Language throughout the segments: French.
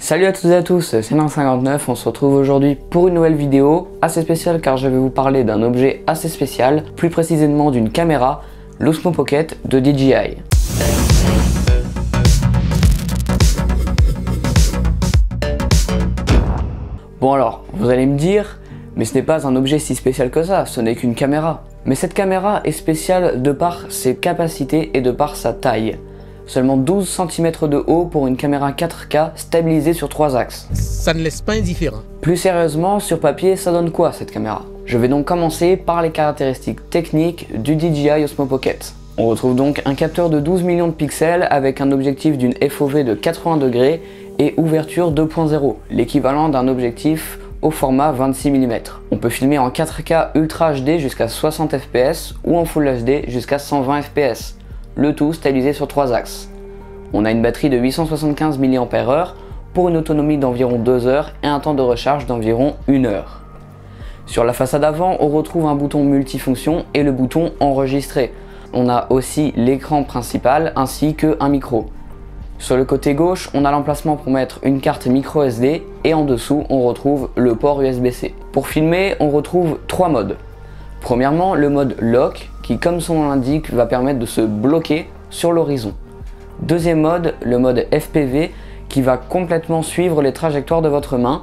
Salut à toutes et à tous, c'est Nain59, on se retrouve aujourd'hui pour une nouvelle vidéo assez spéciale car je vais vous parler d'un objet assez spécial, plus précisément d'une caméra, l'Osmo Pocket de DJI. Bon alors, vous allez me dire, mais ce n'est pas un objet si spécial que ça, ce n'est qu'une caméra. Mais cette caméra est spéciale de par ses capacités et de par sa taille. Seulement 12 cm de haut pour une caméra 4K stabilisée sur 3 axes. Ça ne laisse pas indifférent. Plus sérieusement, sur papier, ça donne quoi cette caméra? Je vais donc commencer par les caractéristiques techniques du DJI Osmo Pocket. On retrouve donc un capteur de 12 millions de pixels avec un objectif d'une FOV de 80 degrés et ouverture 2.0, l'équivalent d'un objectif au format 26 mm. On peut filmer en 4K Ultra HD jusqu'à 60 fps ou en Full HD jusqu'à 120 fps. Le tout stabilisé sur 3 axes. On a une batterie de 875 mAh pour une autonomie d'environ 2 heures et un temps de recharge d'environ 1 heure. Sur la façade avant, on retrouve un bouton multifonction et le bouton enregistrer. On a aussi l'écran principal ainsi qu'un micro. Sur le côté gauche, on a l'emplacement pour mettre une carte micro SD et en dessous, on retrouve le port USB-C. Pour filmer, on retrouve 3 modes. Premièrement, le mode lock qui, comme son nom l'indique, va permettre de se bloquer sur l'horizon. Deuxième mode, le mode FPV qui va complètement suivre les trajectoires de votre main.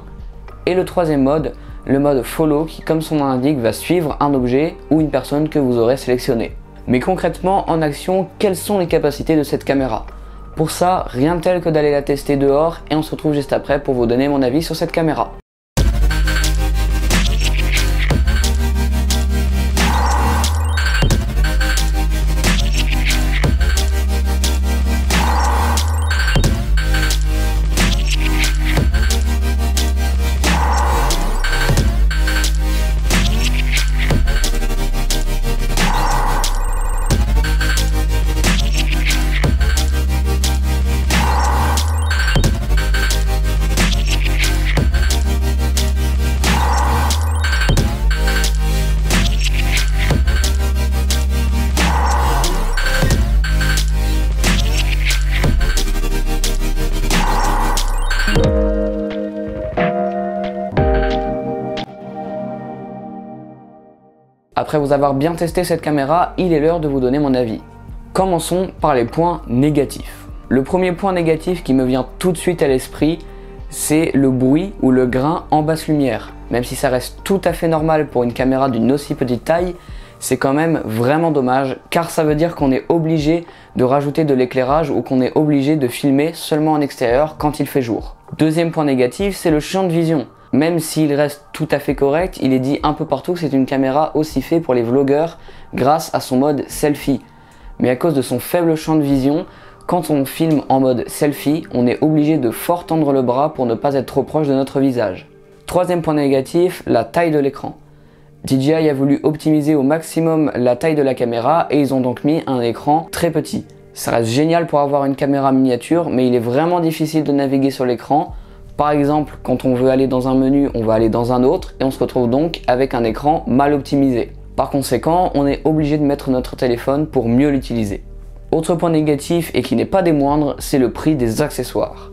Et le troisième mode, le mode follow qui, comme son nom l'indique, va suivre un objet ou une personne que vous aurez sélectionné. Mais concrètement, en action, quelles sont les capacités de cette caméra? Pour ça, rien de tel que d'aller la tester dehors et on se retrouve juste après pour vous donner mon avis sur cette caméra. Après vous avoir bien testé cette caméra, il est l'heure de vous donner mon avis. Commençons par les points négatifs. Le premier point négatif qui me vient tout de suite à l'esprit, c'est le bruit ou le grain en basse lumière. Même si ça reste tout à fait normal pour une caméra d'une aussi petite taille, c'est quand même vraiment dommage car ça veut dire qu'on est obligé de rajouter de l'éclairage ou qu'on est obligé de filmer seulement en extérieur quand il fait jour. Deuxième point négatif, c'est le champ de vision. Même s'il reste tout à fait correct, il est dit un peu partout que c'est une caméra aussi faite pour les vlogueurs grâce à son mode selfie. Mais à cause de son faible champ de vision, quand on filme en mode selfie, on est obligé de fort tendre le bras pour ne pas être trop proche de notre visage. Troisième point négatif, la taille de l'écran. DJI a voulu optimiser au maximum la taille de la caméra et ils ont donc mis un écran très petit. Ça reste génial pour avoir une caméra miniature, mais il est vraiment difficile de naviguer sur l'écran. Par exemple, quand on veut aller dans un menu, on va aller dans un autre et on se retrouve donc avec un écran mal optimisé. Par conséquent, on est obligé de mettre notre téléphone pour mieux l'utiliser. Autre point négatif et qui n'est pas des moindres, c'est le prix des accessoires.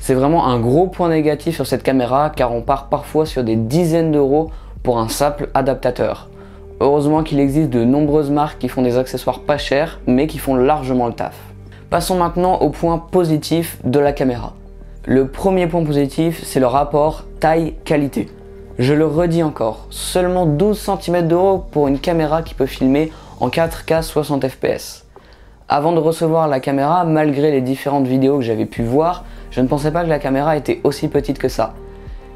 C'est vraiment un gros point négatif sur cette caméra car on part parfois sur des dizaines d'euros pour un simple adaptateur. Heureusement qu'il existe de nombreuses marques qui font des accessoires pas chers mais qui font largement le taf. Passons maintenant au point positif de la caméra. Le premier point positif, c'est le rapport taille-qualité. Je le redis encore, seulement 12 cm de haut pour une caméra qui peut filmer en 4K 60 fps. Avant de recevoir la caméra, malgré les différentes vidéos que j'avais pu voir, je ne pensais pas que la caméra était aussi petite que ça.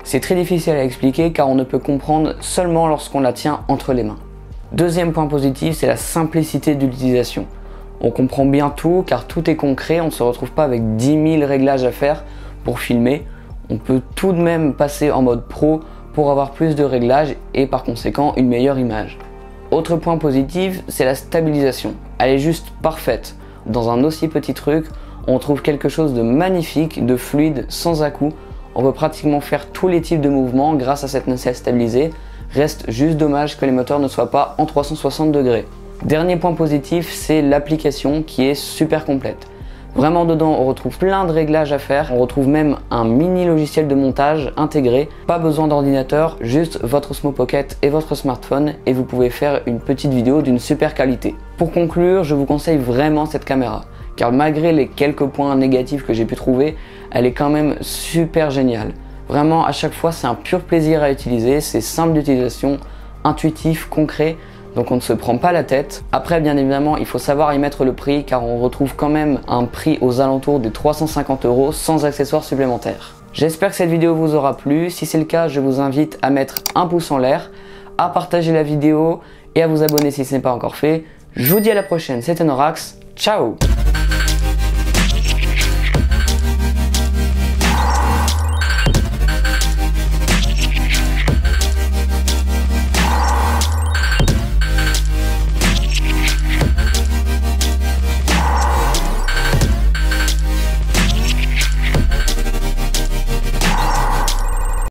C'est très difficile à expliquer car on ne peut comprendre seulement lorsqu'on la tient entre les mains. Deuxième point positif, c'est la simplicité d'utilisation. On comprend bien tout car tout est concret, on ne se retrouve pas avec 10 000 réglages à faire pour filmer. On peut tout de même passer en mode pro pour avoir plus de réglages et par conséquent une meilleure image. Autre point positif, c'est la stabilisation. Elle est juste parfaite. Dans un aussi petit truc, on trouve quelque chose de magnifique, de fluide, sans à-coups. On peut pratiquement faire tous les types de mouvements grâce à cette nacelle stabilisée. Reste juste dommage que les moteurs ne soient pas en 360 degrés. Dernier point positif, c'est l'application qui est super complète. Vraiment dedans on retrouve plein de réglages à faire, on retrouve même un mini logiciel de montage intégré, pas besoin d'ordinateur, juste votre Osmo Pocket et votre smartphone et vous pouvez faire une petite vidéo d'une super qualité. Pour conclure, je vous conseille vraiment cette caméra, car malgré les quelques points négatifs que j'ai pu trouver, elle est quand même super géniale. Vraiment à chaque fois c'est un pur plaisir à utiliser, c'est simple d'utilisation, intuitif, concret. Donc on ne se prend pas la tête. Après bien évidemment il faut savoir y mettre le prix car on retrouve quand même un prix aux alentours des 350 € sans accessoires supplémentaires. J'espère que cette vidéo vous aura plu. Si c'est le cas, je vous invite à mettre un pouce en l'air, à partager la vidéo et à vous abonner si ce n'est pas encore fait. Je vous dis à la prochaine, c'était Norax, ciao!